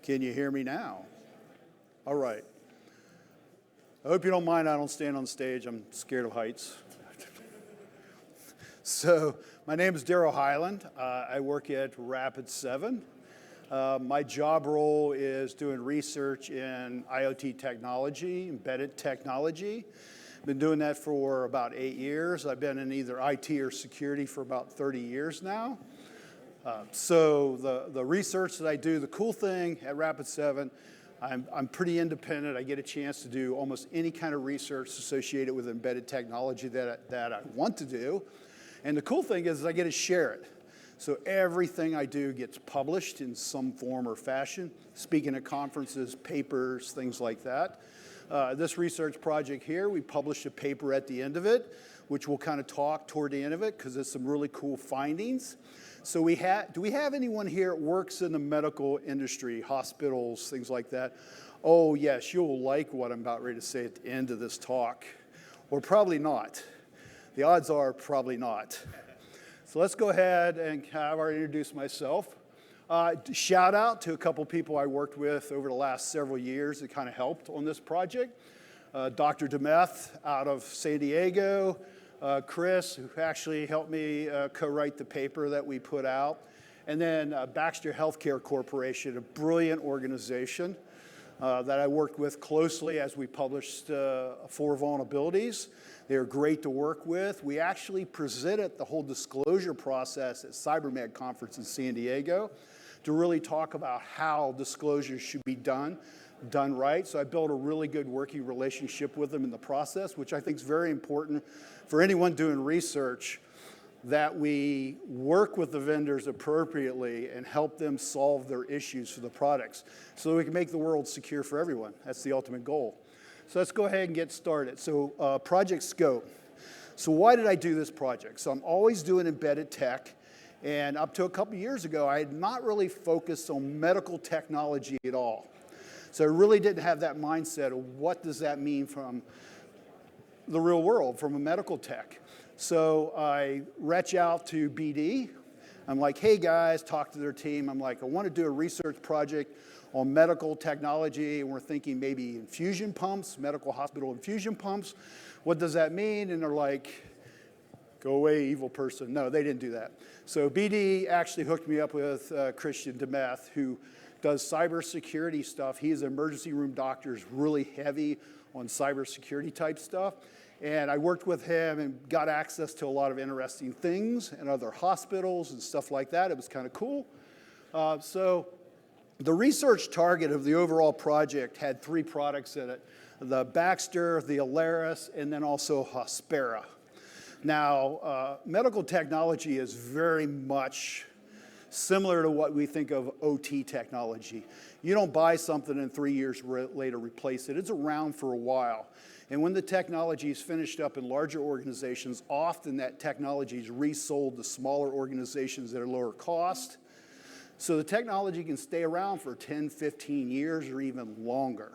Can you hear me now? All right. I hope you don't mind I don't stand on stage. I'm scared of heights. So my name is Deral Heiland. I work at Rapid7. My job role is doing research in IoT technology, embedded technology. I've been doing that for about 8 years. I've been in either IT or security for about 30 years now. So the research that I do, the cool thing at Rapid7, I'm pretty independent. I get a chance to do almost any kind of research associated with embedded technology that I want to do. And the cool thing is I get to share it. So everything I do gets published in some form or fashion, speaking at conferences, papers, things like that. This research project here, we published a paper at the end of it, which we'll kind of talk toward the end of it because there's some really cool findings. So do we have anyone here that works in the medical industry, hospitals, things like that? Oh, yes, you'll like what I'm about ready to say at the end of this talk. Or probably not. The odds are probably not. So let's go ahead and I've already introduced myself. Shout out to a couple people I worked with over the last several years that kind of helped on this project. Dr. Demeth out of San Diego. Chris, who actually helped me co-write the paper that we put out. And then Baxter Healthcare Corporation, a brilliant organization that I worked with closely as we published 4 vulnerabilities. They are great to work with. We actually presented the whole disclosure process at CyberMed conference in San Diego to really talk about how disclosures should be done right. So I built a really good working relationship with them in the process, which I think is very important for anyone doing research, that we work with the vendors appropriately and help them solve their issues for the products so we can make the world secure for everyone. That's the ultimate goal. So let's go ahead and get started. So project scope. So why did I do this project? So I'm always doing embedded tech, and up to a couple years ago, I had not really focused on medical technology at all. So I really didn't have that mindset of what does that mean from the real world, from a medical tech. So I reach out to BD. I'm like, hey guys, talk to their team. I'm like, I want to do a research project on medical technology, and we're thinking maybe infusion pumps, medical hospital infusion pumps. What does that mean? And they're like, go away, evil person. No, they didn't do that. So BD actually hooked me up with Christian Demeth, who does cybersecurity stuff. He is an emergency room doctor, is really heavy on cybersecurity type stuff. And I worked with him and got access to a lot of interesting things and other hospitals and stuff like that. It was kind of cool. So the research target of the overall project had 3 products in it: the Baxter, the Alaris, and then also Hospira. Now, medical technology is very much similar to what we think of OT technology. You don't buy something and 3 years later replace it. It's around for a while. And when the technology is finished up in larger organizations, often that technology is resold to smaller organizations that are lower cost. So the technology can stay around for 10, 15 years or even longer.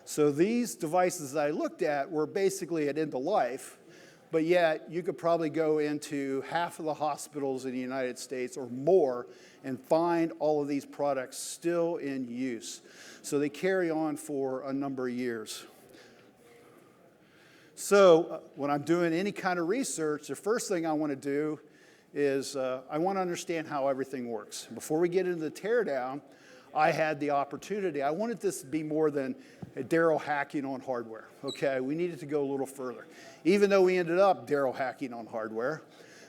So these devices that I looked at were basically at end of life, but yet you could probably go into half of the hospitals in the United States or more and find all of these products still in use. So they carry on for a number of years. So when I'm doing any kind of research, the first thing I want to do is I want to understand how everything works. Before we get into the teardown, I had the opportunity. I wanted this to be more than a Deral hacking on hardware. Okay, we needed to go a little further. Even though we ended up Deral hacking on hardware,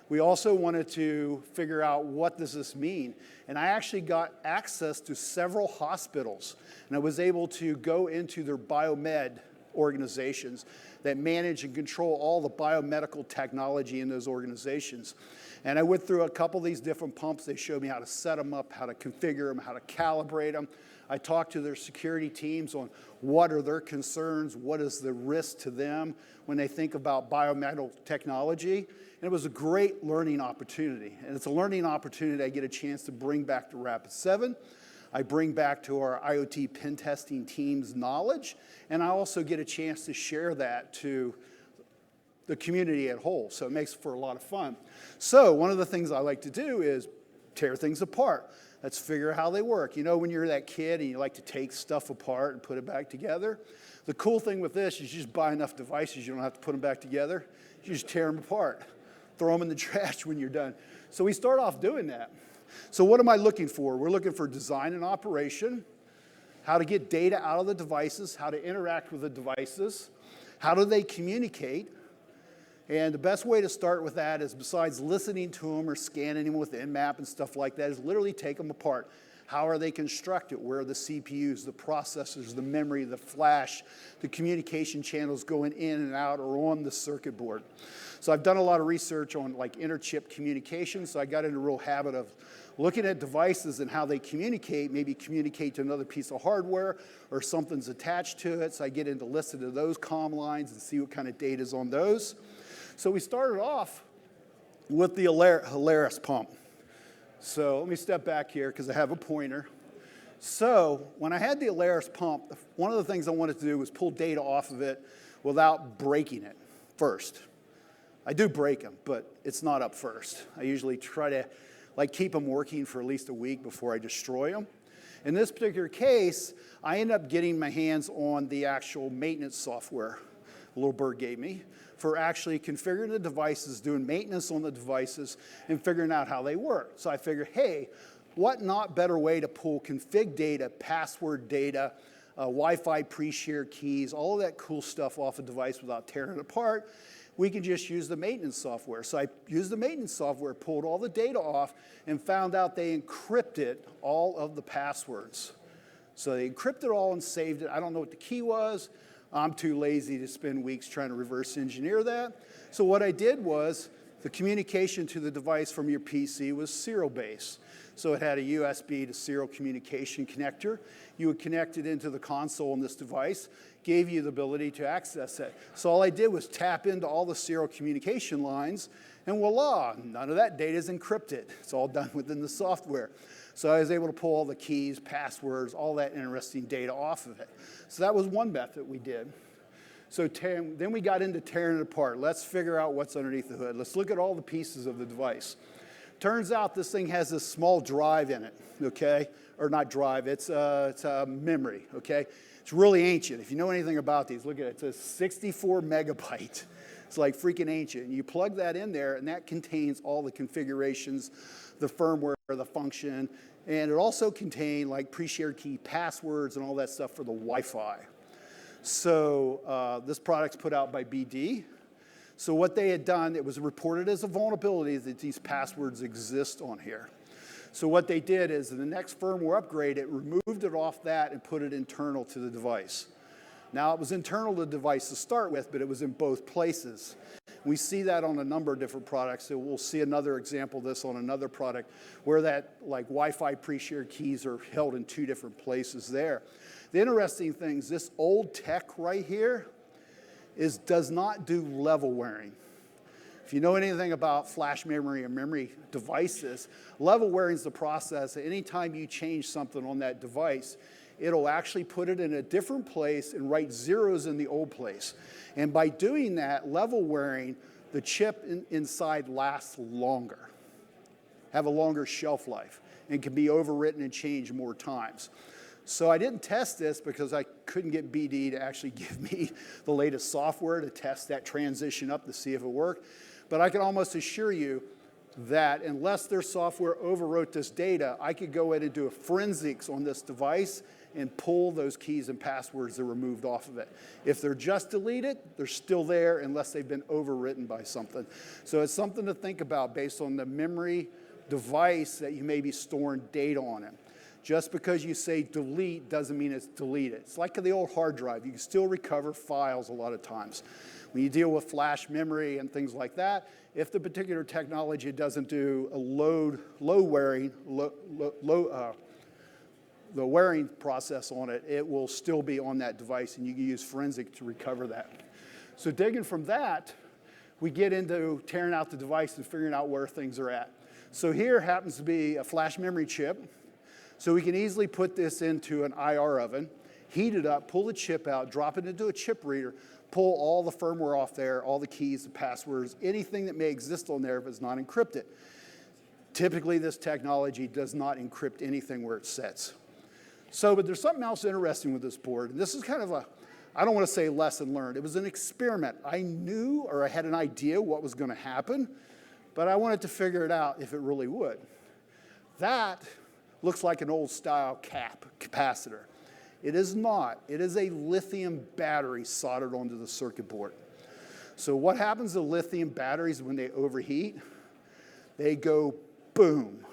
we also wanted to figure out what does this mean. And I actually got access to several hospitals, and I was able to go into their biomed organizations that manage and control all the biomedical technology in those organizations. And I went through a couple of these different pumps. They showed me how to set them up, how to configure them, how to calibrate them. I talked to their security teams on what are their concerns, what is the risk to them when they think about biomedical technology. And it was a great learning opportunity. And it's a learning opportunity I get a chance to bring back to Rapid7. I bring back to our IoT pen testing team's knowledge, and I also get a chance to share that to the community at whole, so it makes for a lot of fun. So one of the things I like to do is tear things apart. Let's figure out how they work. You know when you're that kid and you like to take stuff apart and put it back together? The cool thing with this is you just buy enough devices, you don't have to put them back together. You just tear them apart. Throw them in the trash when you're done. So we start off doing that. So what am I looking for? We're looking for design and operation, how to get data out of the devices, how to interact with the devices, how do they communicate. And the best way to start with that is, besides listening to them or scanning them with Nmap and stuff like that, is literally take them apart. How are they constructed? Where are the CPUs, the processors, the memory, the flash, the communication channels going in and out or on the circuit board? So I've done a lot of research on like inter-chip communication, so I got into a real habit of looking at devices and how they communicate, maybe communicate to another piece of hardware or something's attached to it. So I get into listening to those comm lines and see what kind of data is on those. So we started off with the Heiland pump. So let me step back here because I have a pointer. So when I had the Heiland pump, one of the things I wanted to do was pull data off of it without breaking it first. I do break them, but it's not up first. I usually try to keep them working for at least a week before I destroy them. In this particular case, I ended up getting my hands on the actual maintenance software Little Bird gave me for actually configuring the devices, doing maintenance on the devices, and figuring out how they work. So I figured, hey, what not better way to pull config data, password data, Wi-Fi pre-shared keys, all of that cool stuff off a device without tearing it apart. We can just use the maintenance software. So I used the maintenance software, pulled all the data off, and found out they encrypted all of the passwords. So they encrypted all and saved it. I don't know what the key was. I'm too lazy to spend weeks trying to reverse engineer that. So what I did was the communication to the device from your PC was serial-based. So it had a USB to serial communication connector. You would connect it into the console on this device, gave you the ability to access it. So all I did was tap into all the serial communication lines, and voila, none of that data is encrypted. It's all done within the software. So I was able to pull all the keys, passwords, all that interesting data off of it. So that was one method we did. So then we got into tearing it apart. Let's figure out what's underneath the hood. Let's look at all the pieces of the device. Turns out this thing has this small drive in it, okay? Or not drive, it's a memory, okay? It's really ancient. If you know anything about these, look at it. It's a 64 megabyte. It's like freaking ancient. You plug that in there, and that contains all the configurations, the firmware, the function, and it also contained like pre-shared key passwords and all that stuff for the Wi-Fi. So this product's put out by BD. So what they had done, it was reported as a vulnerability that these passwords exist on here. So what they did is in the next firmware upgrade, it removed it off that and put it internal to the device. Now it was internal to the device to start with, but it was in both places. We see that on a number of different products. So we'll see another example of this on another product where that like Wi-Fi pre-shared keys are held in two different places there. The interesting thing is this old tech right here does not do level wearing. If you know anything about flash memory or memory devices, level wearing is the process. Anytime you change something on that device, it'll actually put it in a different place and write zeros in the old place. And by doing that, level wearing, the chip inside lasts longer, have a longer shelf life, and can be overwritten and changed more times. So I didn't test this because I couldn't get BD to actually give me the latest software to test that transition up to see if it worked. But I can almost assure you that unless their software overwrote this data, I could go in and do a forensics on this device and pull those keys and passwords that were removed off of it. If they're just deleted, they're still there unless they've been overwritten by something. So it's something to think about based on the memory device that you may be storing data on it. Just because you say delete doesn't mean it's deleted. It's like the old hard drive. You can still recover files a lot of times. When you deal with flash memory and things like that, if the particular technology doesn't do a the wearing process on it, it will still be on that device, and you can use forensic to recover that. So digging from that, we get into tearing out the device and figuring out where things are at. So here happens to be a flash memory chip. So we can easily put this into an IR oven, heat it up, pull the chip out, drop it into a chip reader, pull all the firmware off there, all the keys, the passwords, anything that may exist on there if it's not encrypted. Typically, this technology does not encrypt anything where it sits. So, but there's something else interesting with this board. And this is kind of a, I don't want to say lesson learned. It was an experiment. I knew, or I had an idea what was going to happen, but I wanted to figure it out if it really would. That looks like an old style capacitor. It is not. It is a lithium battery soldered onto the circuit board. So what happens to lithium batteries when they overheat? They go boom.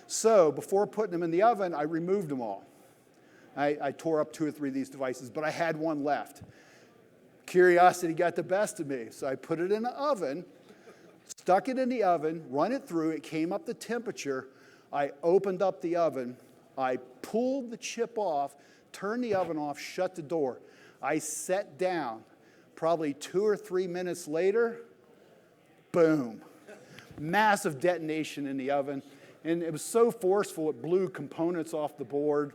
So before putting them in the oven, I removed them all. I tore up 2 or 3 of these devices, but I had one left. Curiosity got the best of me, so I put it in the oven, stuck it in the oven, run it through, it came up the temperature. I opened up the oven, I pulled the chip off, turned the oven off, shut the door. I sat down. Probably 2 or 3 minutes later, boom. Massive detonation in the oven. And it was so forceful, it blew components off the board.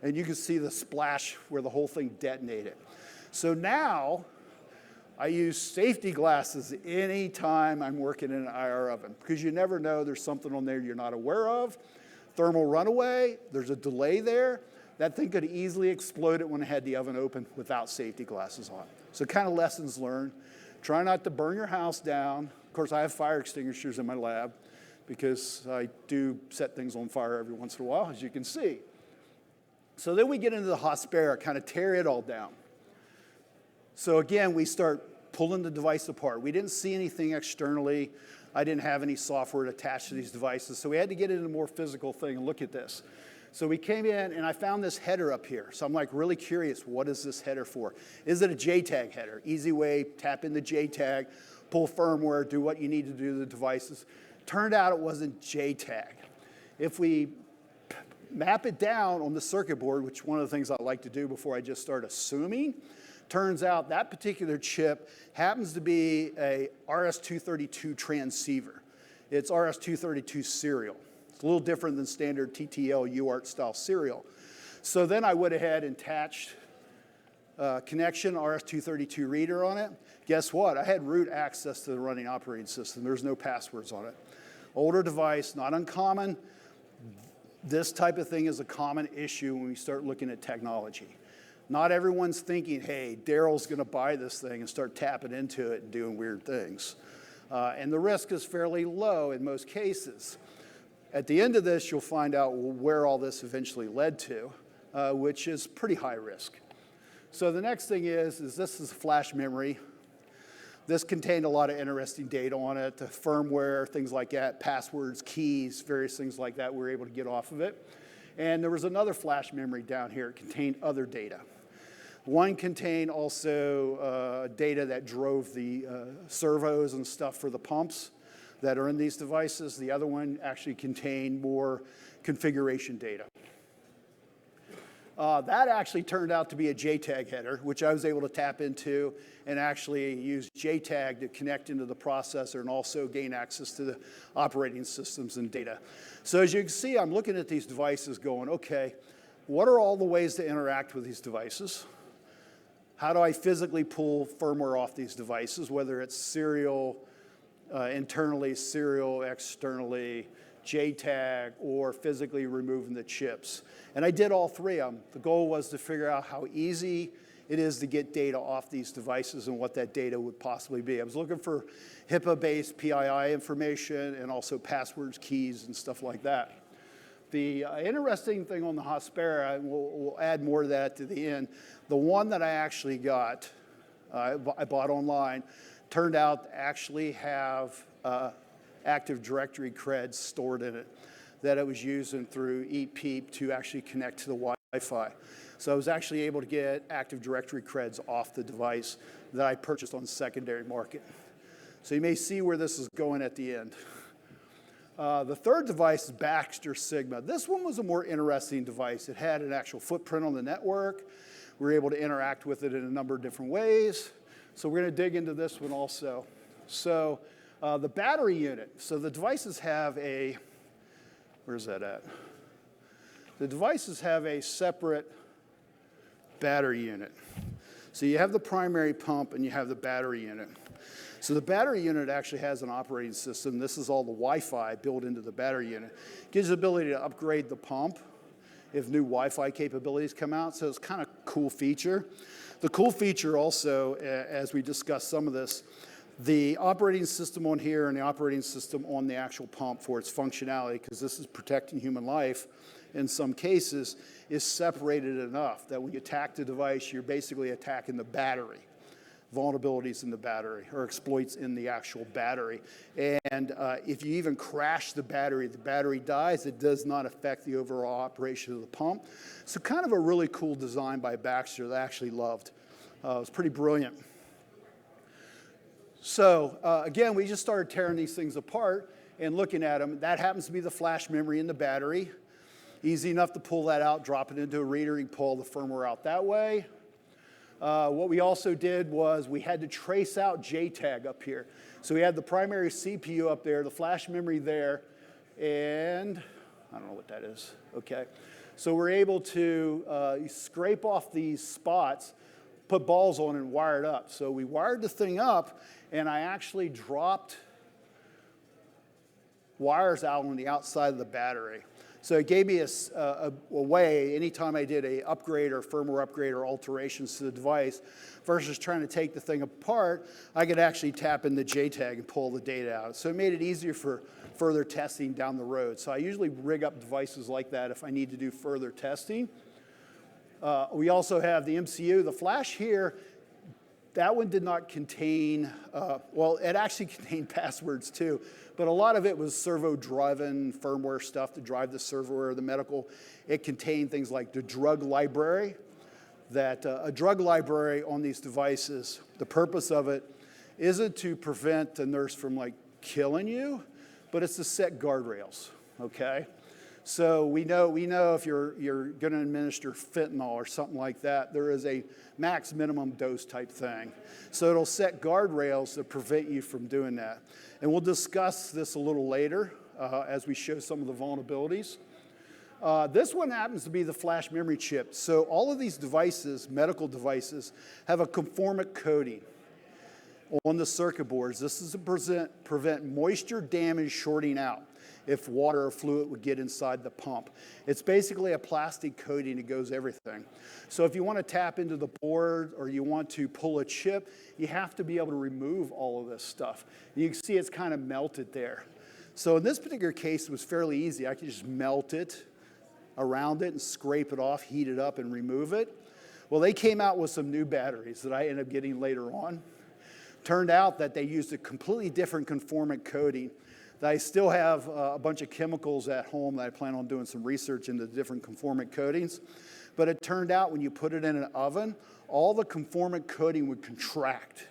And you can see the splash where the whole thing detonated. So now, I use safety glasses anytime I'm working in an IR oven, because you never know, there's something on there you're not aware of. Thermal runaway, there's a delay there. That thing could easily explode it when I had the oven open without safety glasses on. So kind of lessons learned. Try not to burn your house down. Of course, I have fire extinguishers in my lab because I do set things on fire every once in a while, as you can see. So then we get into the Hospera, kind of tear it all down. So again, we start pulling the device apart. We didn't see anything externally. I didn't have any software attached to these devices. So we had to get into a more physical thing and look at this. So we came in, and I found this header up here. So I'm like really curious, what is this header for? Is it a JTAG header? Easy way, tap in the JTAG, pull firmware, do what you need to do to the devices. Turned out it wasn't JTAG. If we map it down on the circuit board, which one of the things I like to do before I just start assuming, turns out that particular chip happens to be a RS-232 transceiver. It's RS-232 serial. A little different than standard TTL UART style serial. So then I went ahead and attached connection, RS-232 reader on it. Guess what? I had root access to the running operating system. There's no passwords on it. Older device, not uncommon. This type of thing is a common issue when we start looking at technology. Not everyone's thinking, hey, Daryl's going to buy this thing and start tapping into it and doing weird things. And the risk is fairly low in most cases. At the end of this, you'll find out where all this eventually led to, which is pretty high risk. So the next thing is this is flash memory. This contained a lot of interesting data on it, the firmware, things like that, passwords, keys, various things like that we were able to get off of it. And there was another flash memory down here. It contained other data. One contained also data that drove the servos and stuff for the pumps that are in these devices. The other one actually contained more configuration data. That actually turned out to be a JTAG header, which I was able to tap into and actually use JTAG to connect into the processor and also gain access to the operating systems and data. So as you can see, I'm looking at these devices going, okay, what are all the ways to interact with these devices? How do I physically pull firmware off these devices, whether it's serial, internally, serial, externally, JTAG, or physically removing the chips. And I did all 3 of them. The goal was to figure out how easy it is to get data off these devices and what that data would possibly be. I was looking for HIPAA-based PII information and also passwords, keys, and stuff like that. The interesting thing on the Hospera, and we'll add more of that to the end, the one that I actually got, I bought online, turned out to actually have Active Directory creds stored in it that I was using through EPEEP to actually connect to the Wi-Fi. So I was actually able to get Active Directory creds off the device that I purchased on the secondary market. So you may see where this is going at the end. The third device is Baxter Sigma. This one was a more interesting device. It had an actual footprint on the network. We were able to interact with it in a number of different ways. So we're going to dig into this one also. So the battery unit. So the devices have a, where's that at? The devices have a separate battery unit. So you have the primary pump and you have the battery unit. So the battery unit actually has an operating system. This is all the Wi-Fi built into the battery unit. Gives the ability to upgrade the pump if new Wi-Fi capabilities come out. So it's kind of a cool feature. The cool feature also, as we discuss some of this, the operating system on here and the operating system on the actual pump for its functionality, because this is protecting human life in some cases, is separated enough that when you attack the device, you're basically attacking the battery, vulnerabilities in the battery or exploits in the actual battery. And if you even crash the battery dies, it does not affect the overall operation of the pump. So kind of a really cool design by Baxter that I actually loved. It was pretty brilliant. So again, we just started tearing these things apart and looking at them. That happens to be the flash memory in the battery. Easy enough to pull that out, drop it into a reader, and pull the firmware out that way. What we also did was we had to trace out JTAG up here. So we had the primary CPU up there, the flash memory there, and I don't know what that is. Okay. So we're able to scrape off these spots, put balls on, and wire it up. So we wired the thing up, and I actually dropped wires out on the outside of the battery. So it gave me a way, anytime I did a upgrade or firmware upgrade or alterations to the device, versus trying to take the thing apart, I could actually tap in the JTAG and pull the data out. So it made it easier for further testing down the road. So I usually rig up devices like that if I need to do further testing. We also have the MCU. The flash here, that one did not contain, well, it actually contained passwords too, but a lot of it was servo-driven firmware stuff to drive the server or the medical. It contained things like the drug library, that a drug library on these devices, the purpose of it isn't to prevent the nurse from like killing you, but it's to set guardrails, okay? So we know if you're going to administer fentanyl or something like that, there is a max minimum dose type thing. So it'll set guardrails that prevent you from doing that. And we'll discuss this a little later as we show some of the vulnerabilities. This one happens to be the flash memory chip. So all of these devices, medical devices, have a conformant coating on the circuit boards. This is to prevent moisture damage shorting out if water or fluid would get inside the pump. It's basically a plastic coating that goes everything. So if you want to tap into the board or you want to pull a chip, you have to be able to remove all of this stuff. You can see it's kind of melted there. So in this particular case, it was fairly easy. I could just melt it around it and scrape it off, heat it up, and remove it. Well, they came out with some new batteries that I ended up getting later on. Turned out that they used a completely different conformant coating. I still have a bunch of chemicals at home that I plan on doing some research into different conformant coatings. But it turned out when you put it in an oven, all the conformant coating would contract.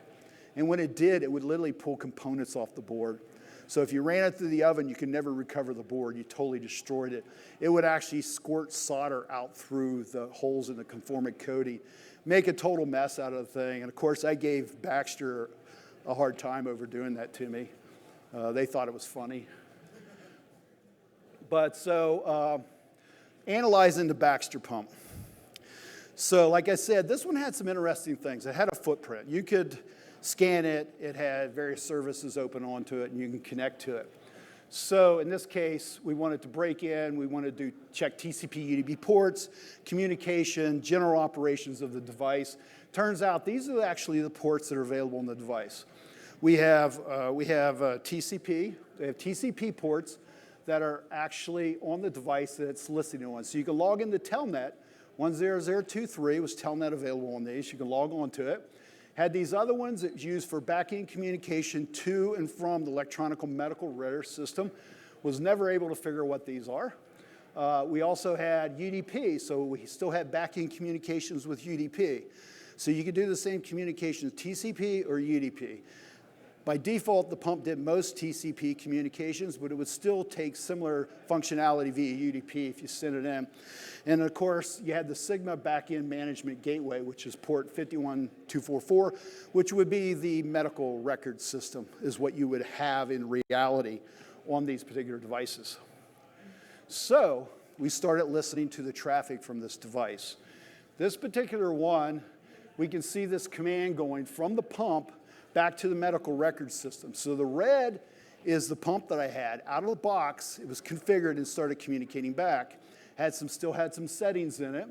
And when it did, it would literally pull components off the board. So if you ran it through the oven, you could never recover the board. You totally destroyed it. It would actually squirt solder out through the holes in the conformant coating, make a total mess out of the thing. And of course, I gave Baxter a hard time over doing that to me. They thought it was funny. But so, analyzing the Baxter pump. So like I said, this one had some interesting things. It had a footprint. You could scan it. It had various services open onto it, and you can connect to it. So in this case, we wanted to break in. We wanted to check TCP UDP ports, communication, general operations of the device. Turns out these are actually the ports that are available on the device. We have TCP. They have TCP ports that are actually on the device that it's listening on. So you can log into Telnet. 10023 was Telnet available on these. You can log on to it. Had these other ones that used for back-end communication to and from the electronic medical record system. Was never able to figure what these are. We also had UDP, so we still had back-end communications with UDP. So you could do the same communications, TCP or UDP. By default, the pump did most TCP communications, but it would still take similar functionality via UDP if you sent it in. And of course, you had the Sigma backend management gateway, which is port 51244, which would be the medical record system, is what you would have in reality on these particular devices. So we started listening to the traffic from this device. This particular one, we can see this command going from the pump back to the medical record system. So the red is the pump that I had. Out of the box, it was configured and started communicating back. Still had some settings in it.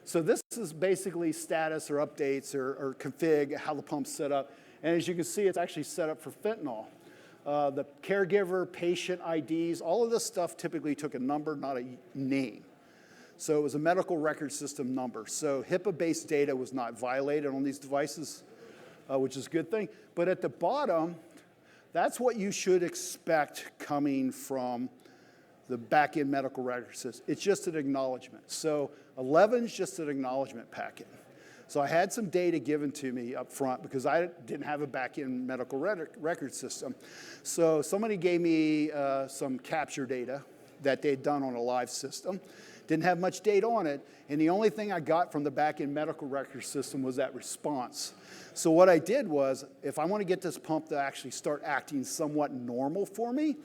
So this is basically status or updates or config, how the pump's set up. And as you can see, it's actually set up for fentanyl. The caregiver, patient IDs, all of this stuff typically took a number, not a name. So it was a medical record system number. So HIPAA-based data was not violated on these devices, which is a good thing. But at the bottom, that's what you should expect coming from the back-end medical record system. It's just an acknowledgement. So 11 is just an acknowledgement packet. So I had some data given to me up front because I didn't have a back-end medical record system. So somebody gave me some capture data that they'd done on a live system. Didn't have much data on it, and the only thing I got from the back-end medical record system was that response. So what I did was, if I want to get this pump to actually start acting somewhat normal for me,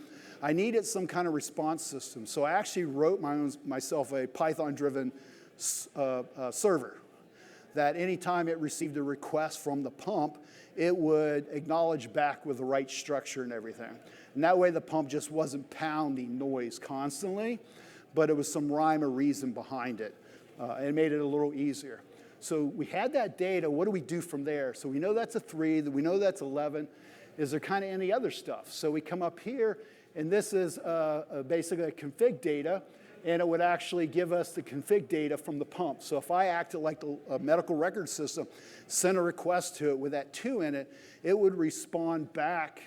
I needed some kind of response system. So I actually wrote myself a Python-driven server that anytime it received a request from the pump, it would acknowledge back with the right structure and everything. And that way the pump just wasn't pounding noise constantly, but it was some rhyme or reason behind it. And it made it a little easier. So we had that data. What do we do from there? So we know that's a 3. We know that's 11. Is there kind of any other stuff? So we come up here, and this is basically a config data, and it would actually give us the config data from the pump. So if I acted like a medical record system, sent a request to it with that 2 in it, it would respond back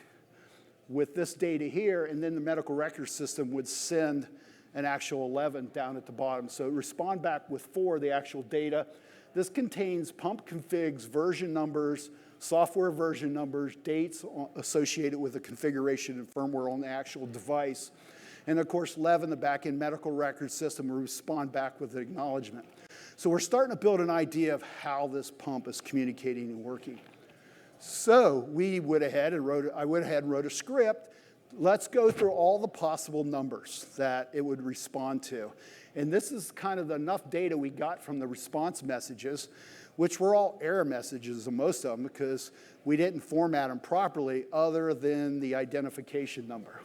with this data here, and then the medical record system would send an actual 11 down at the bottom. So respond back with 4, the actual data. This contains pump configs, version numbers, software version numbers, dates associated with the configuration and firmware on the actual device. And of course, 11, the back-end medical record system, will respond back with an acknowledgement. So we're starting to build an idea of how this pump is communicating and working. So I went ahead and wrote a script. Let's go through all the possible numbers that it would respond to. And this is kind of enough data we got from the response messages, which were all error messages, most of them, because we didn't format them properly other than the identification number.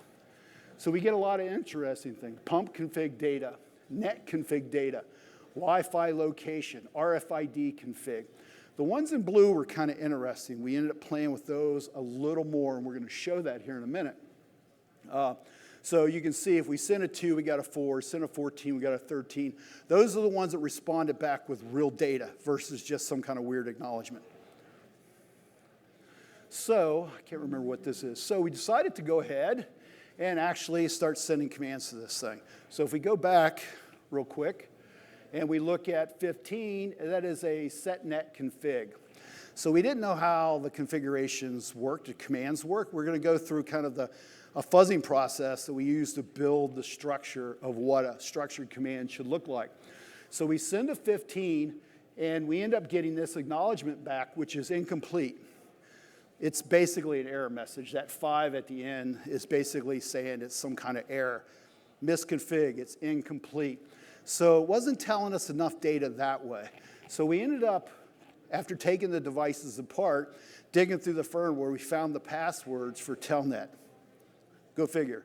So we get a lot of interesting things. Pump config data, net config data, Wi-Fi location, RFID config. The ones in blue were kind of interesting. We ended up playing with those a little more, and we're going to show that here in a minute. So you can see if we sent a 2, we got a 4, sent a 14, we got a 13. Those are the ones that responded back with real data versus just some kind of weird acknowledgement. So I can't remember what this is. So we decided to go ahead and actually start sending commands to this thing. So if we go back real quick and we look at 15, that is a setnet config. So we didn't know how the configurations worked, the commands work. We're going to go through kind of a fuzzing process that we use to build the structure of what a structured command should look like. So we send a 15, and we end up getting this acknowledgement back, which is incomplete. It's basically an error message. That 5 at the end is basically saying it's some kind of error. Misconfig, it's incomplete. So it wasn't telling us enough data that way. So we ended up, after taking the devices apart, digging through the firmware, we found the passwords for Telnet. Go figure.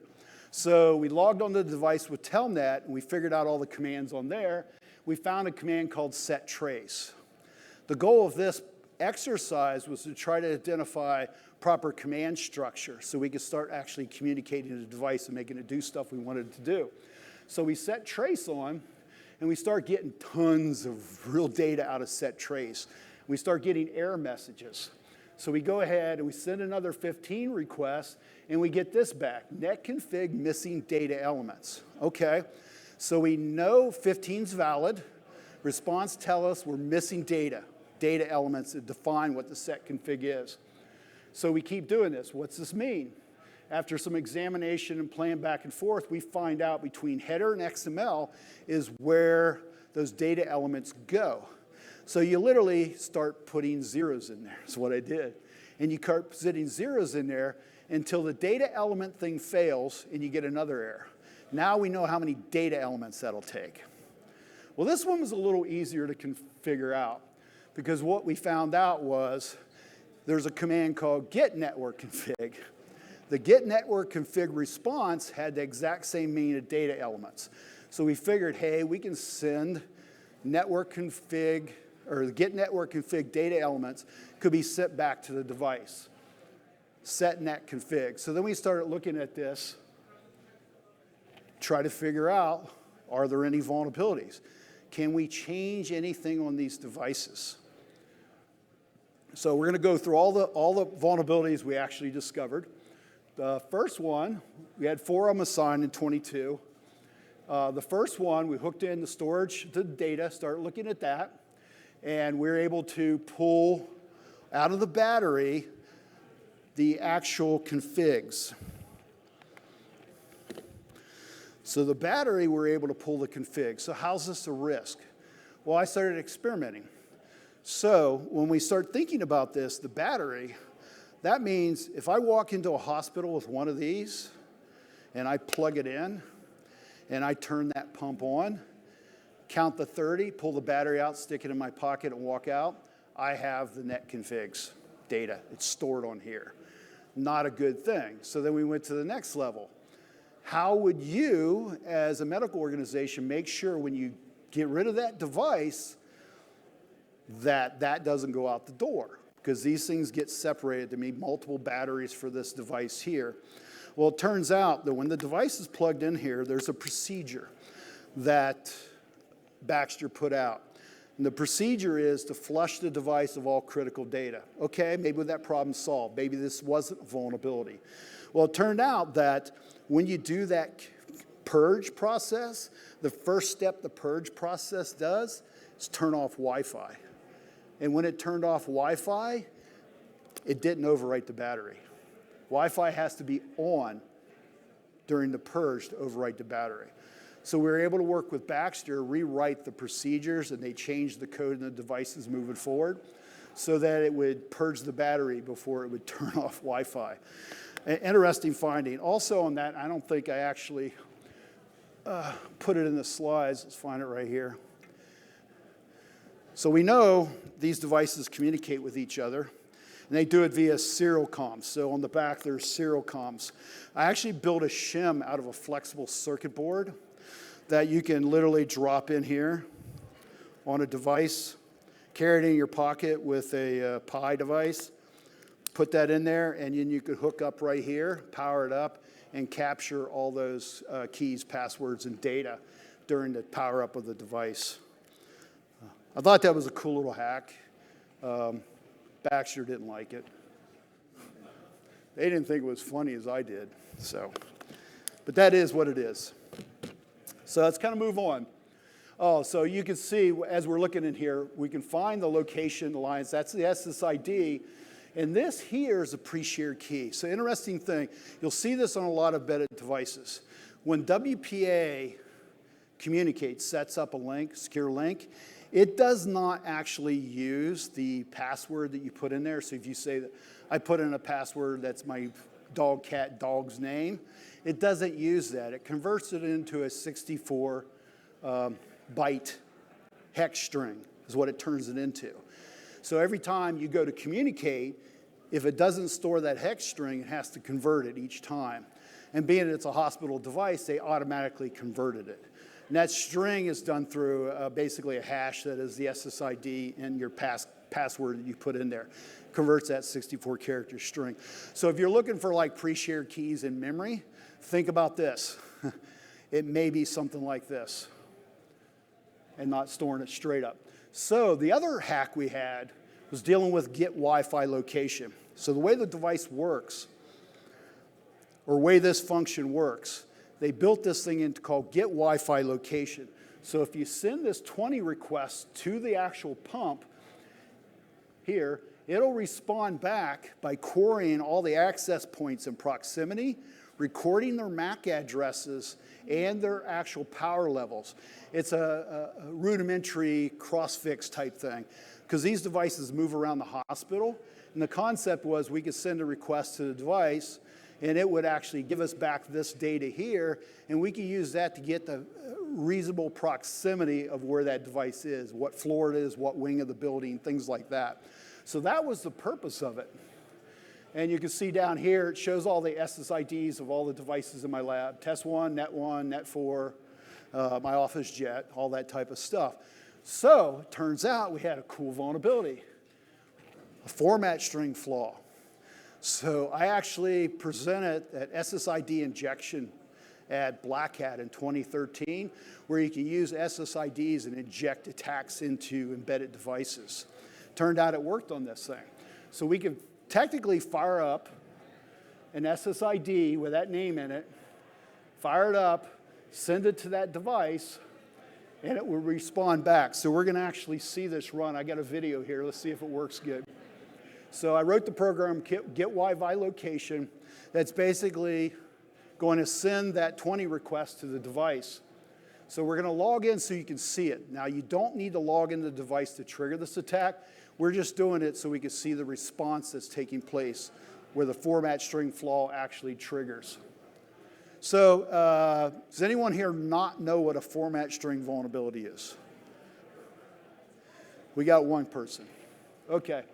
So we logged onto the device with Telnet, and we figured out all the commands on there. We found a command called settrace. The goal of this exercise was to try to identify proper command structure so we could start actually communicating to the device and making it do stuff we wanted it to do. So we set trace on, and we start getting tons of real data out of settrace. We start getting error messages. So we go ahead and we send another 15 requests, and we get this back, net config missing data elements. Okay, so we know 15's valid. Response tell us we're missing data elements that define what the set config is. So we keep doing this. What's this mean? After some examination and playing back and forth, we find out between header and XML is where those data elements go. So you literally start putting zeros in there, is what I did. And you start putting zeros in there until the data element thing fails and you get another error. Now we know how many data elements that'll take. Well, this one was a little easier to figure out because what we found out was there's a command called get network config. The get network config response had the exact same meaning of data elements. So we figured, hey, we can send network config, or the get network config data elements could be sent back to the device. Set net config. So then we started looking at this, try to figure out, are there any vulnerabilities? Can we change anything on these devices? So we're going to go through all the vulnerabilities we actually discovered. The first one, we had 4 of them assigned in 22. The first one, we hooked in the storage, the data, started looking at that, and we were able to pull out of the battery the actual configs. So the battery, we're able to pull the config. So how's this a risk? Well, I started experimenting. So when we start thinking about this, the battery, that means if I walk into a hospital with one of these and I plug it in and I turn that pump on, count the 30, pull the battery out, stick it in my pocket and walk out, I have the net configs data. It's stored on here. Not a good thing. So then we went to the next level. How would you, as a medical organization, make sure when you get rid of that device that that doesn't go out the door? Because these things get separated. There may be multiple batteries for this device here. Well, it turns out that when the device is plugged in here, there's a procedure that Baxter put out. And the procedure is to flush the device of all critical data. Okay, maybe that problem's solved. Maybe this wasn't a vulnerability. Well, it turned out that when you do that purge process, the first step the purge process does is turn off Wi-Fi. And when it turned off Wi-Fi, it didn't overwrite the battery. Wi-Fi has to be on during the purge to overwrite the battery. So we were able to work with Baxter, rewrite the procedures, and they changed the code in the devices moving forward so that it would purge the battery before it would turn off Wi-Fi. Interesting finding. Also on that, I don't think I actually put it in the slides. Let's find it right here. So we know these devices communicate with each other, and they do it via serial comms. So on the back, there's serial comms. I actually built a shim out of a flexible circuit board that you can literally drop in here on a device, carry it in your pocket with a Pi device, put that in there, and then you could hook up right here, power it up, and capture all those keys, passwords, and data during the power up of the device. I thought that was a cool little hack. Baxter didn't like it. They didn't think it was funny as I did. But that is what it is. So let's kind of move on. Oh, so you can see as we're looking in here, we can find the location lines. That's the SSID. And this here is a pre-shared key. So interesting thing, you'll see this on a lot of embedded devices. When WPA communicates, sets up a link, secure link, it does not actually use the password that you put in there. So if you say that I put in a password that's my dog, cat, dog's name, it doesn't use that. It converts it into a 64 byte hex string is what it turns it into. So every time you go to communicate, if it doesn't store that hex string, it has to convert it each time. And being it's a hospital device, they automatically converted it. And that string is done through basically a hash that is the SSID and your password that you put in there. Converts that 64-character string. So if you're looking for like pre-shared keys in memory, think about this. It may be something like this and not storing it straight up. So the other hack we had was dealing with get Wi-Fi location. So the way the device works, or way this function works, they built this thing into called get Wi-Fi location. So if you send this 20 request to the actual pump here, it'll respond back by querying all the access points in proximity, recording their MAC addresses, and their actual power levels. It's a rudimentary cross-fix type thing because these devices move around the hospital, and the concept was we could send a request to the device, and it would actually give us back this data here, and we could use that to get the reasonable proximity of where that device is, what floor it is, what wing of the building, things like that. So that was the purpose of it. And you can see down here, it shows all the SSIDs of all the devices in my lab. Test 1, Net 1, Net 4, my office jet, all that type of stuff. So it turns out we had a cool vulnerability, a format string flaw. So I actually presented at SSID injection at Black Hat in 2013, where you can use SSIDs and inject attacks into embedded devices. Turned out it worked on this thing. So we could technically fire up an SSID with that name in it, fire it up, send it to that device, and it will respond back. So we're going to actually see this run. I got a video here. Let's see if it works good. So I wrote the program, get Wi-Fi location, that's basically going to send that 20 request to the device. So we're going to log in so you can see it. Now, you don't need to log into the device to trigger this attack. We're just doing it so we can see the response that's taking place, where the format string flaw actually triggers. So does anyone here not know what a format string vulnerability is? We got one person. Okay,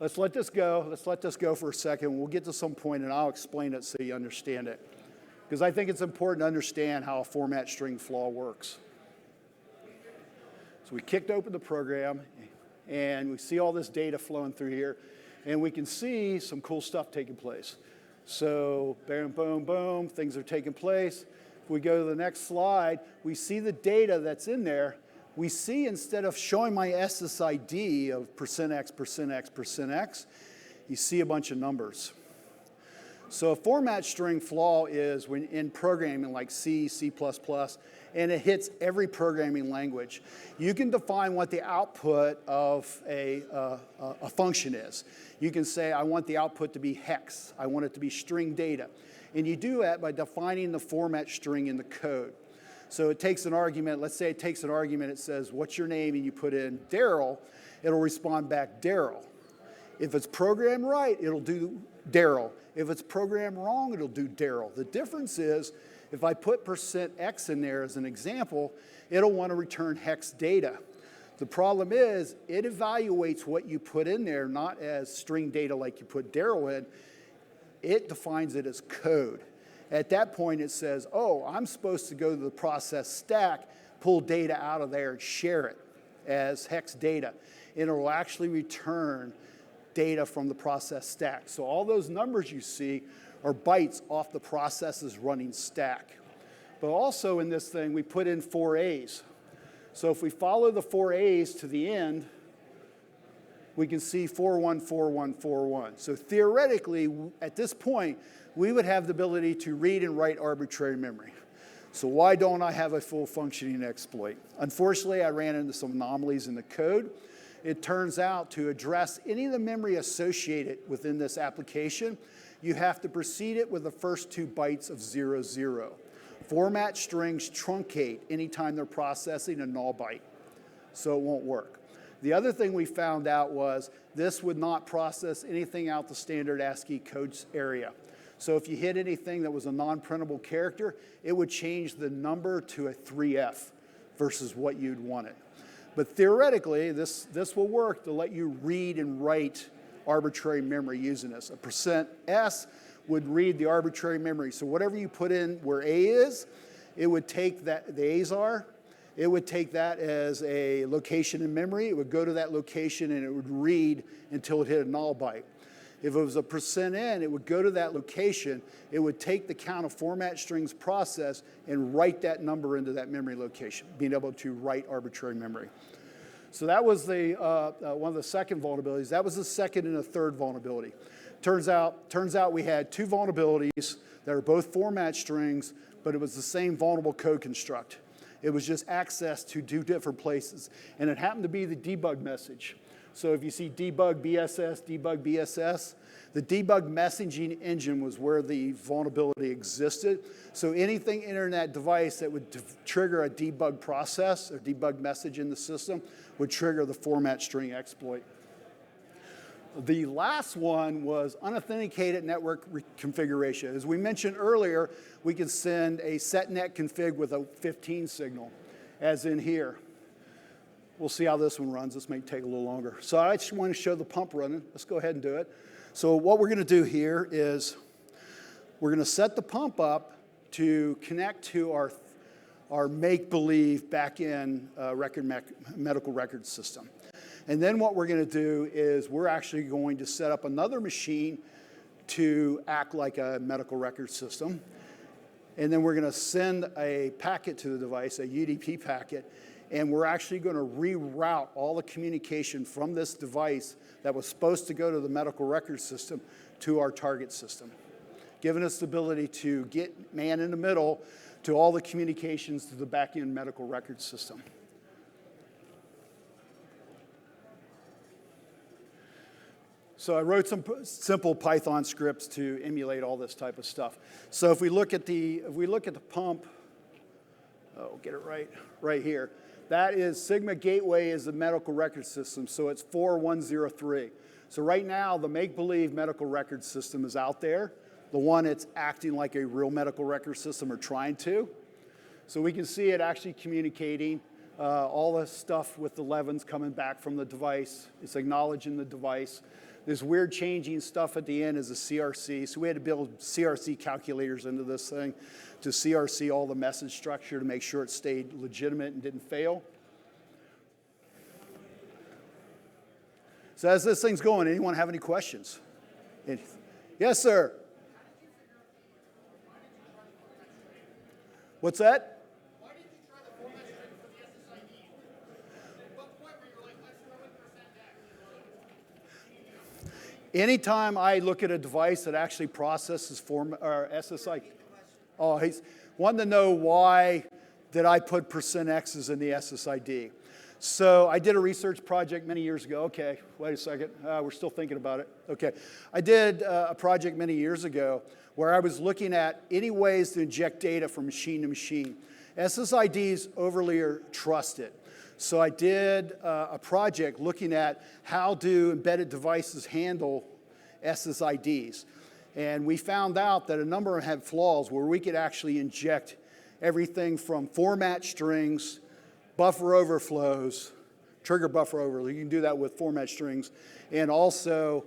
let's let this go. Let's let this go for a second. We'll get to some point and I'll explain it so you understand it. Because I think it's important to understand how a format string flaw works. So we kicked open the program and we see all this data flowing through here and we can see some cool stuff taking place. So boom, boom, boom, things are taking place. If we go to the next slide, we see the data that's in there. We see instead of showing my SSID of %x, %x, %x, you see a bunch of numbers. So a format string flaw is when in programming like C, C++, and it hits every programming language. You can define what the output of a function is. You can say, I want the output to be hex. I want it to be string data. And you do that by defining the format string in the code. So it takes an argument. Let's say it takes an argument. It says, what's your name? And you put in Deral. It'll respond back Deral. If it's programmed right, it'll do Deral. If it's programmed wrong, it'll do Deral. The difference is, if I put %x in there as an example, it'll want to return hex data. The problem is, it evaluates what you put in there, not as string data like you put Deral in. It defines it as code. At that point, it says, oh, I'm supposed to go to the process stack, pull data out of there, and share it as hex data. And it will actually return data from the process stack. So all those numbers you see are bytes off the process's running stack. But also in this thing, we put in 4 A's. So if we follow the 4 A's to the end, we can see 414141. So theoretically, at this point, we would have the ability to read and write arbitrary memory. So why don't I have a full functioning exploit? Unfortunately, I ran into some anomalies in the code. It turns out to address any of the memory associated within this application, you have to precede it with the first 2 bytes of 00. Format strings truncate anytime they're processing a null byte, so it won't work. The other thing we found out was this would not process anything out the standard ASCII codes area. So if you hit anything that was a non-printable character, it would change the number to a 3F versus what you'd want it. But theoretically, this will work to let you read and write arbitrary memory using this. A %s would read the arbitrary memory. So whatever you put in where A is, it would take that, the A's are, it would take that as a location in memory. It would go to that location and it would read until it hit a null byte. If it was a %n, it would go to that location. It would take the count of format strings processed and write that number into that memory location, being able to write arbitrary memory. So that was the, one of the second vulnerabilities. That was the second and the third vulnerability. Turns out we had 2 vulnerabilities that are both format strings, but it was the same vulnerable code construct. It was just access to 2 different places. And it happened to be the debug message. So if you see debug BSS, the debug messaging engine was where the vulnerability existed. So anything entering that device that would trigger a debug process or debug message in the system would trigger the format string exploit. The last one was unauthenticated network configuration. As we mentioned earlier, we could send a setnet config with a 15 signal, as in here. We'll see how this one runs. This may take a little longer. So I just want to show the pump running. Let's go ahead and do it. So what we're going to do here is we're going to set the pump up to connect to our make-believe back-end medical record system. And then what we're going to do is we're actually going to set up another machine to act like a medical record system. And then we're going to send a packet to the device, a UDP packet, and we're actually going to reroute all the communication from this device that was supposed to go to the medical record system to our target system, giving us the ability to get man in the middle to all the communications to the back-end medical record system. So I wrote some simple Python scripts to emulate all this type of stuff. So if we look at the pump, get it right here. That is Sigma Gateway is the medical record system, so it's 4103. So right now, the make-believe medical record system is out there, the one that's acting like a real medical record system or trying to. So we can see it actually communicating all the stuff with the 11s coming back from the device. It's acknowledging the device. This weird changing stuff at the end is a CRC. So we had to build CRC calculators into this thing to CRC all the message structure to make sure it stayed legitimate and didn't fail. So as this thing's going, anyone have any questions? Yes, sir. What's that? Why did you try the format string for the SSID? What point were you like, let's throw in %X? Anytime I look at a device that actually processes SSI, he's wanting to know why did I put %X's in the SSID. So I did a research project many years ago. Okay, wait a second. We're still thinking about it. Okay. I did a project many years ago where I was looking at any ways to inject data from machine to machine. SSIDs overly are trusted. So I did a project looking at how do embedded devices handle SSIDs. And we found out that a number of them had flaws where we could actually inject everything from format strings, buffer overflows, trigger buffer overflows. You can do that with format strings. And also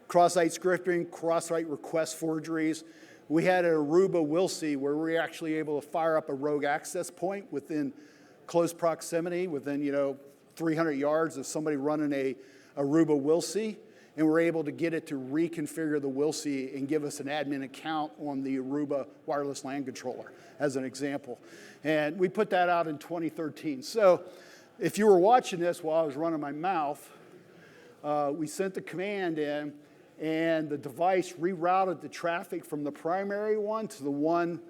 cross-site scripting, cross-site request forgeries. We had an Aruba WILC where we were actually able to fire up a rogue access point within close proximity, within 300 yards of somebody running a Aruba WILC. And we're able to get it to reconfigure the WILC and give us an admin account on the Aruba wireless LAN controller, as an example. And we put that out in 2013. So if you were watching this while I was running my mouth, we sent the command in, and the device rerouted the traffic from the primary one to the one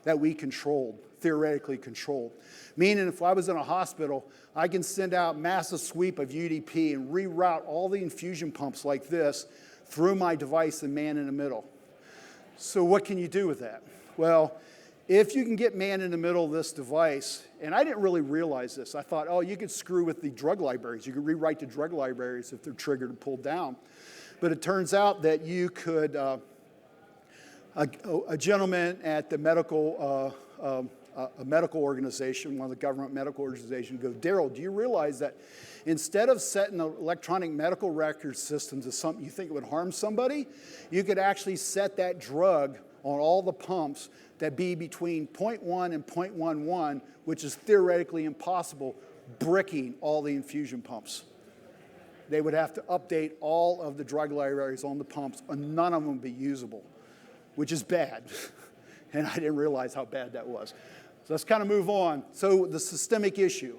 that we controlled, theoretically controlled. Meaning if I was in a hospital, I can send out massive sweep of UDP and reroute all the infusion pumps like this through my device and man in the middle. So what can you do with that? Well, if you can get man in the middle of this device, and I didn't really realize this. I thought, you could screw with the drug libraries. You could rewrite the drug libraries if they're triggered and pulled down. But it turns out that you could, a gentleman at the medical a medical organization, one of the government medical organizations, goes, Deral, do you realize that instead of setting electronic medical record systems as something you think would harm somebody, you could actually set that drug on all the pumps that be between 0.1 and 0.11, which is theoretically impossible, bricking all the infusion pumps. They would have to update all of the drug libraries on the pumps, and none of them would be usable, which is bad. And I didn't realize how bad that was. So let's kind of move on. So the systemic issue.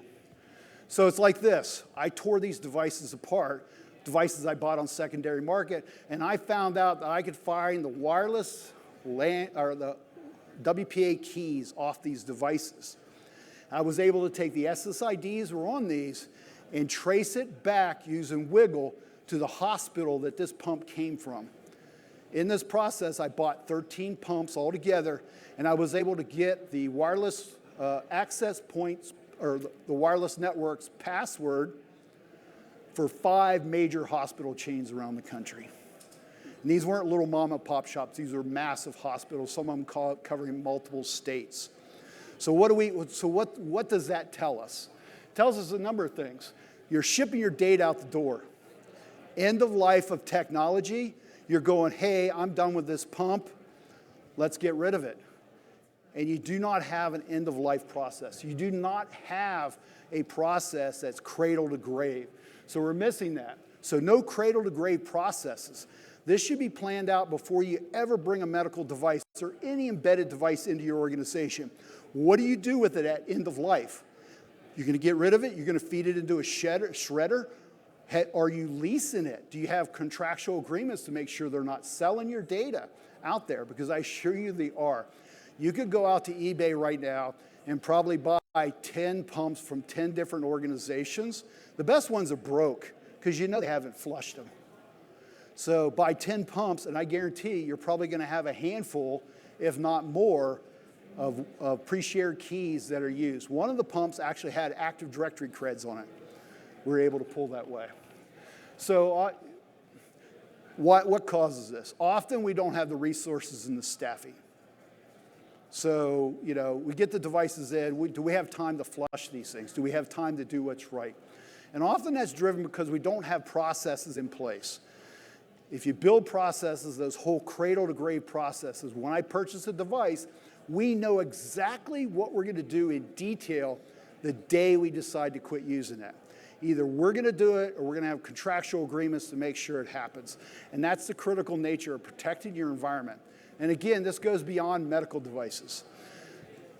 So it's like this. I tore these devices apart, devices I bought on secondary market, and I found out that I could find the wireless LAN, or the WPA keys off these devices. I was able to take the SSIDs that were on these and trace it back using Wiggle to the hospital that this pump came from. In this process, I bought 13 pumps altogether, and I was able to get the wireless access points, or the wireless network's password for 5 major hospital chains around the country. And these weren't little mom and pop shops. These were massive hospitals, some of them covering multiple states. So what does that tell us? It tells us a number of things. You're shipping your data out the door. End of life of technology, you're going, hey, I'm done with this pump, let's get rid of it. And you do not have an end of life process. You do not have a process that's cradle to grave. So we're missing that. So no cradle to grave processes. This should be planned out before you ever bring a medical device or any embedded device into your organization. What do you do with it at end of life? You're going to get rid of it? You're going to feed it into a shredder? Are you leasing it? Do you have contractual agreements to make sure they're not selling your data out there? Because I assure you they are. You could go out to eBay right now and probably buy 10 pumps from 10 different organizations. The best ones are broke because you know they haven't flushed them. So buy 10 pumps, and I guarantee you're probably going to have a handful, if not more, of pre-shared keys that are used. One of the pumps actually had Active Directory creds on it. We were able to pull that way. So what causes this? Often we don't have the resources and the staffing. So, you know, we get the devices in. Do we have time to flush these things? Do we have time to do what's right? And often that's driven because we don't have processes in place. If you build processes, those whole cradle-to-grave processes, when I purchase a device, we know exactly what we're going to do in detail the day we decide to quit using it. Either we're going to do it or we're going to have contractual agreements to make sure it happens. And that's the critical nature of protecting your environment. And again, this goes beyond medical devices.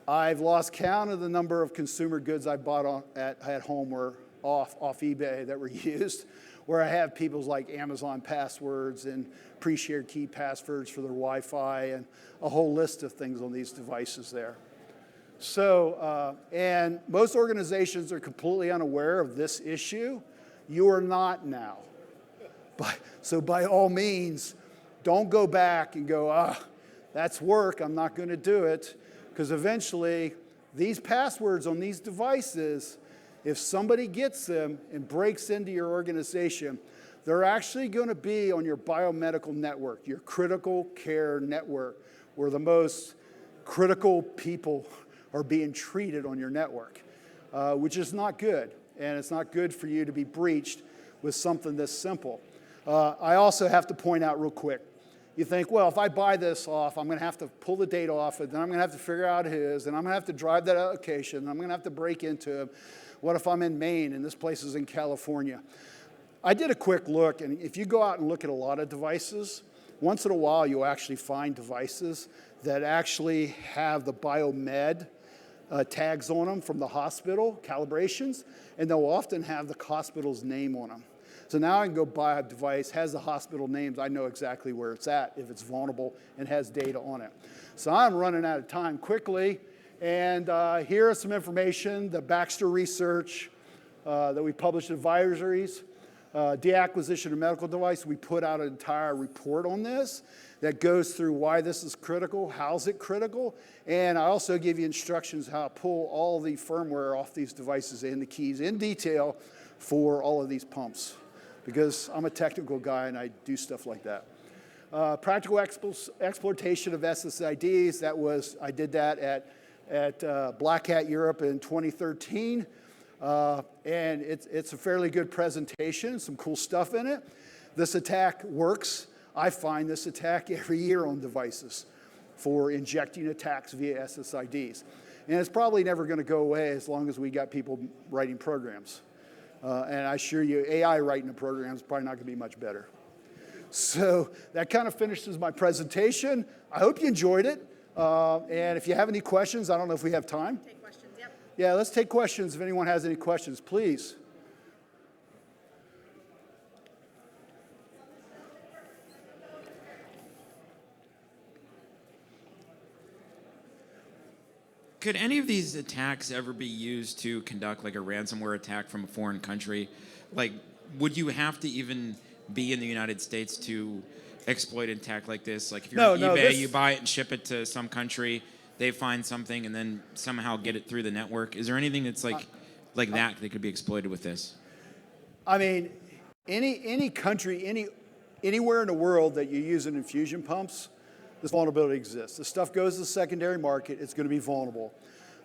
I've lost count of the number of consumer goods I bought at home or off eBay that were used, where I have people's like Amazon passwords and pre-shared key passwords for their Wi-Fi and a whole list of things on these devices there. So, and most organizations are completely unaware of this issue. You are not now. So by all means, don't go back and go, that's work, I'm not going to do it. Because eventually, these passwords on these devices, if somebody gets them and breaks into your organization, they're actually going to be on your biomedical network, your critical care network, where the most critical people are being treated on your network, which is not good. And it's not good for you to be breached with something this simple. I also have to point out real quick, you think, well, if I buy this off, I'm going to have to pull the data off it, then I'm going to have to figure out his, and I'm going to have to drive that location, and I'm going to have to break into him. What if I'm in Maine and this place is in California? I did a quick look, and if you go out and look at a lot of devices, once in a while you'll actually find devices that actually have the biomed tags on them from the hospital, calibrations, and they'll often have the hospital's name on them. So now I can go buy a device, has the hospital names, I know exactly where it's at, if it's vulnerable, and has data on it. So I'm running out of time quickly, and here is some information, the Baxter research that we published in advisories. Deacquisition of medical device, we put out an entire report on this that goes through why this is critical, how's it critical, and I also give you instructions how to pull all the firmware off these devices and the keys in detail for all of these pumps, because I'm a technical guy and I do stuff like that. Practical exploitation of SSIDs, I did that at Black Hat Europe in 2013. And it's a fairly good presentation, some cool stuff in it. This attack works. I find this attack every year on devices for injecting attacks via SSIDs. And it's probably never going to go away as long as we got people writing programs. And I assure you, AI writing a program is probably not going to be much better. So that kind of finishes my presentation. I hope you enjoyed it. And if you have any questions, I don't know if we have time. Take questions, yep. Yeah, let's take questions if anyone has any questions, please. Could any of these attacks ever be used to conduct like a ransomware attack from a foreign country? Like, would you have to even be in the United States to exploit an attack like this? Like if you're on eBay, you buy it and ship it to some country, they find something and then somehow get it through the network. Is there anything that's like that could be exploited with this? I mean, any country, anywhere in the world that you use an infusion pumps, this vulnerability exists. The stuff goes to the secondary market, it's going to be vulnerable.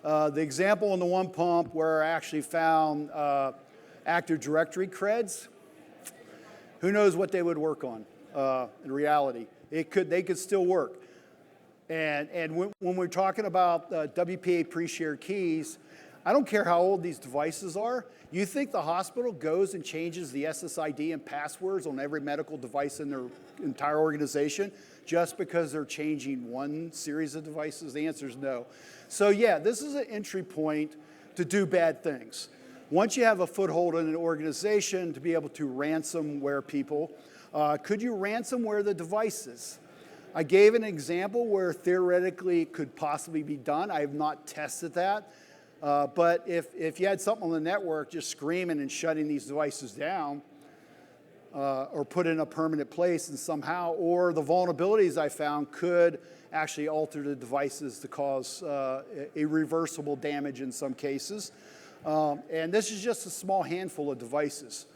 The example on the one pump where I actually found Active Directory creds, who knows what they would work on in reality. They could still work. And when we're talking about WPA pre-shared keys, I don't care how old these devices are. You think the hospital goes and changes the SSID and passwords on every medical device in their entire organization just because they're changing one series of devices? The answer is no. So yeah, this is an entry point to do bad things. Once you have a foothold in an organization to be able to ransomware people, could you ransomware the devices? I gave an example where theoretically it could possibly be done. I have not tested that. But if you had something on the network just screaming and shutting these devices down, or put in a permanent place and somehow, or the vulnerabilities I found could actually alter the devices to cause irreversible damage in some cases. And this is just a small handful of devices.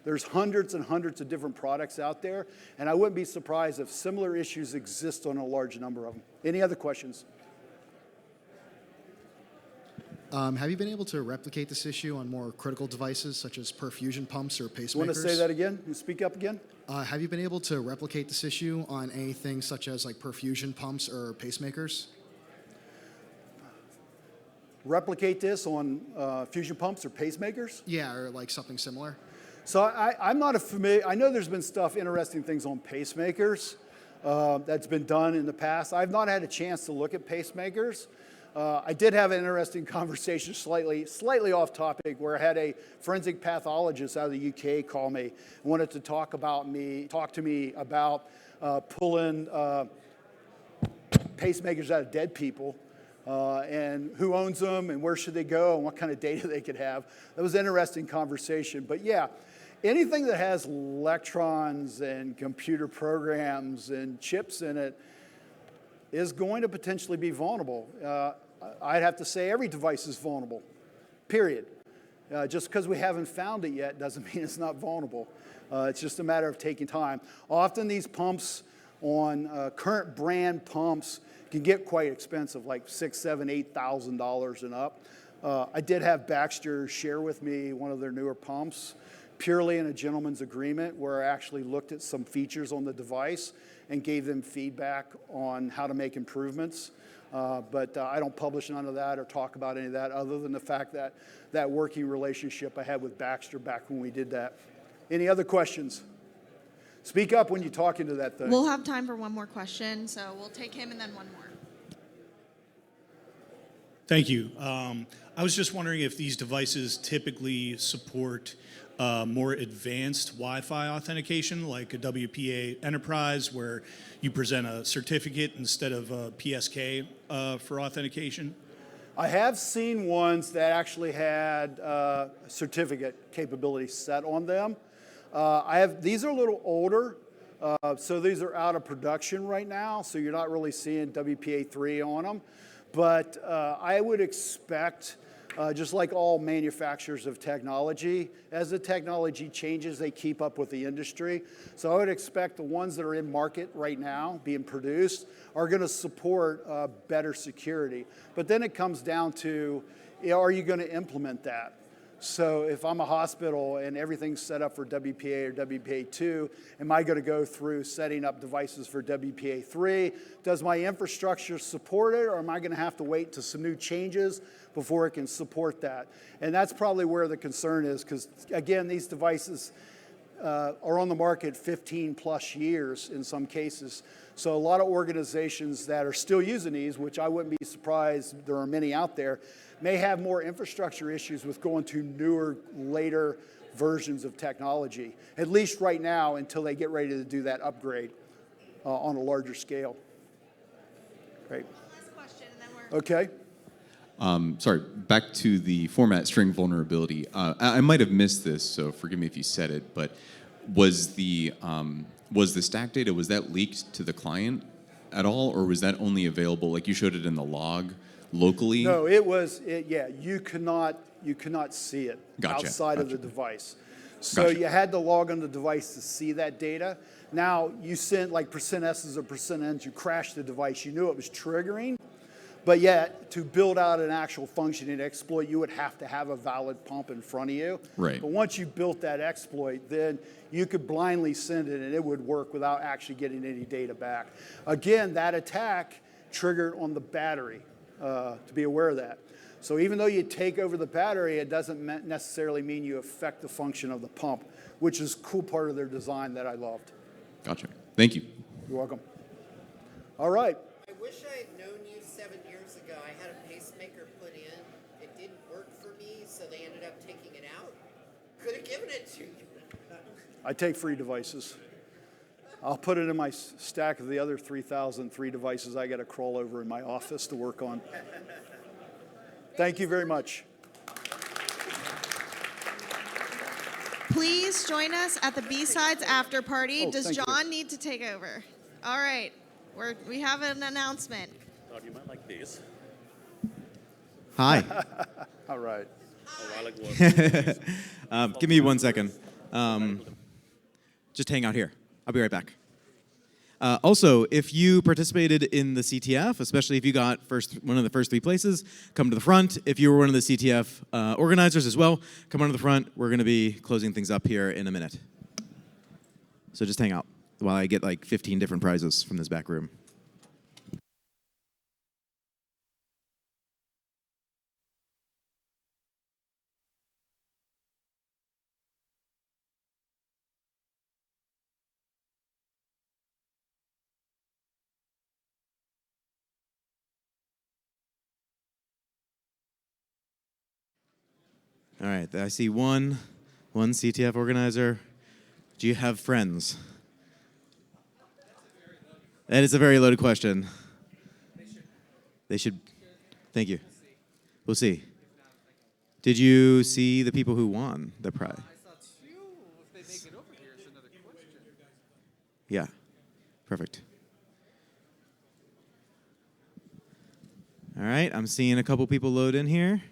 There's hundreds and hundreds of different products out there, and I wouldn't be surprised if similar issues exist on a large number of them. Any other questions? Have you been able to replicate this issue on more critical devices such as perfusion pumps or pacemakers? You want to say that again? You speak up again? Have you been able to replicate this issue on anything such as like perfusion pumps or pacemakers? Replicate this on fusion pumps or pacemakers? Yeah, or like something similar. So I'm not familiar. I know there's been interesting things on pacemakers that's been done in the past. I've not had a chance to look at pacemakers. I did have an interesting conversation, slightly off topic, where I had a forensic pathologist out of the UK call me, wanted to talk to me about pulling pacemakers out of dead people. And who owns them and where should they go and what kind of data they could have. That was an interesting conversation. But yeah, anything that has electrons and computer programs and chips in it is going to potentially be vulnerable. I'd have to say every device is vulnerable, period. Just because we haven't found it yet doesn't mean it's not vulnerable. It's just a matter of taking time. Often these pumps on current brand pumps can get quite expensive, like $6,000, $7,000, $8,000 and up. I did have Baxter share with me one of their newer pumps, purely in a gentleman's agreement, where I actually looked at some features on the device and gave them feedback on how to make improvements. But I don't publish none of that or talk about any of that, other than the fact that that working relationship I had with Baxter back when we did that. Any other questions? Speak up when you're talking to that thing. We'll have time for one more question, so we'll take him and then one more. Thank you. I was just wondering if these devices typically support more advanced Wi-Fi authentication, like a WPA Enterprise, where you present a certificate instead of a PSK for authentication. I have seen ones that actually had certificate capability set on them. These are a little older, so these are out of production right now, so you're not really seeing WPA3 on them. But I would expect, just like all manufacturers of technology, as the technology changes, they keep up with the industry. So I would expect the ones that are in market right now, being produced, are going to support better security. But then it comes down to, are you going to implement that? So if I'm a hospital and everything's set up for WPA or WPA2, am I going to go through setting up devices for WPA3? Does my infrastructure support it, or am I going to have to wait to some new changes before it can support that? And that's probably where the concern is, because again, these devices are on the market 15 plus years in some cases. So a lot of organizations that are still using these, which I wouldn't be surprised there are many out there, may have more infrastructure issues with going to newer, later versions of technology, at least right now until they get ready to do that upgrade on a larger scale. Great. Last question, and then we're... Okay. Sorry, back to the format string vulnerability. I might have missed this, so forgive me if you said it, but was the stack data, was that leaked to the client at all, or was that only available, like you showed it in the log, locally? No, yeah, you could not see it outside of the device. So you had to log on the device to see that data. Now, you sent like %S's or %N's, you crashed the device, you knew it was triggering, But yet, to build out an actual functioning exploit, you would have to have a valid pump in front of you. Right. But once you built that exploit, then you could blindly send it and it would work without actually getting any data back. Again, that attack triggered on the battery, to be aware of that. So even though you take over the battery, it doesn't necessarily mean you affect the function of the pump, which is a cool part of their design that I loved. Gotcha. Thank you. You're welcome. All right. I wish I had known you 7 years ago. I had a pacemaker put in. It didn't work for me, so they ended up taking it out. Could have given it to you. I take free devices. I'll put it in my stack of the other 3,003 devices I got to crawl over in my office to work on. Thank you very much. Please join us at the B-Sides after party. Oh, Does thank you. John need to take over? All right, we have an announcement. Thought you might like these. Hi. All right. Oh, I like what? Give me 1 second. Just hang out here. I'll be right back. Also, if you participated in the CTF, especially if you got one of the first 3 places, come to the front. If you were one of the CTF organizers as well, come on to the front. We're going to be closing things up here in a minute. So just hang out while I get like 15 different prizes from this back room. All right, I see one CTF organizer. Do you have friends? That is a very loaded question. They should. Thank you. We'll see. Did you see the people who won the prize? Yeah, perfect. All right, I'm seeing a couple people load in here.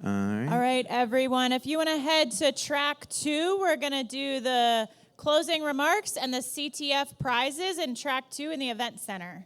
All right, everyone. If you want to head to track 2, we're going to do the closing remarks and the CTF prizes in track 2 in the event center.